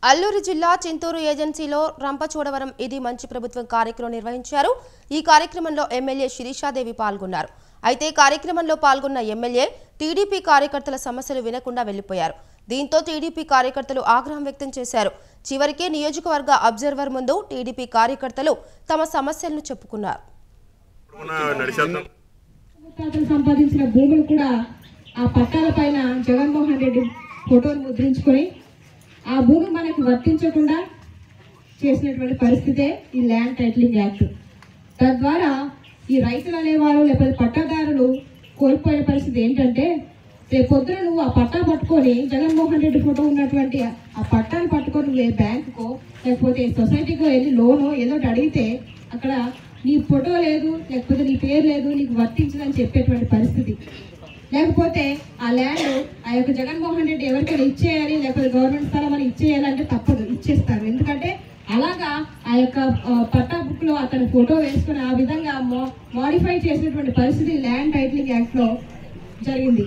అల్లూరు జిల్లా చింతూరు ఏజెన్సీలో రంపచోడవరం ఇది మంచి ప్రభుత్వం కార్యక్రమం నిర్వహించారు। ఈ కార్యక్రమంలో ఎమ్మెల్యే శిరీషాదేవి పాల్గొన్నారు। అయితే కార్యక్రమంలో పాల్గొన్న ఎమ్మెల్యే టీడీపీ కార్యకర్తల సమస్యలు వినకుండా వెళ్లిపోయారు। దీంతో టీడీపీ కార్యకర్తలు ఆగ్రహం వ్యక్తం చేశారు। చివరికి నియోజకవర్గ అబ్జర్వర్ ముందు టీడీపీ కార్యకర్తలు తమ సమస్యలను చెప్పుకున్నారు। సంపాదించిన భూములు కూడా ఆ పట్టాలపైన జగన్మోహన్ రెడ్డి ఫోటోను ముద్రించుకొని ఆ భూమి మనకు వర్తించకుండా చేసినటువంటి పరిస్థితే ఈ ల్యాండ్ టైటిలింగ్ యాక్ట్। తద్వారా ఈ రైతులు అనేవారు లేకపోతే పట్టాదారులు కోల్పోయే పరిస్థితి ఏంటంటే, రేపొద్దున నువ్వు ఆ పట్టా పట్టుకొని జగన్మోహన్ రెడ్డి ఫోటో ఉన్నటువంటి ఆ పట్టాను పట్టుకొని నువ్వు బ్యాంకుకో లేకపోతే సొసైటీకో వెళ్ళి లోనో ఏదో అడిగితే అక్కడ నీ ఫోటో లేదు లేకపోతే నీ పేరు లేదు, నీకు వర్తించదని చెప్పేటువంటి పరిస్థితి। లేకపోతే ఆ ల్యాండ్ ఆ యొక్క జగన్మోహన్ రెడ్డి ఎవరికైనా ఇచ్చేయాలి లేకపోతే గవర్నమెంట్ స్థలం అని ఇచ్చేయాలంటే తప్పదు, ఇచ్చేస్తారు। ఎందుకంటే అలాగా ఆ యొక్క పట్టా బుక్ లో అతని ఫోటో వేసుకుని ఆ విధంగా మోడిఫై చేసినటువంటి పరిస్థితి ల్యాండ్ టైటిలింగ్ యాక్ట్ లో జరిగింది।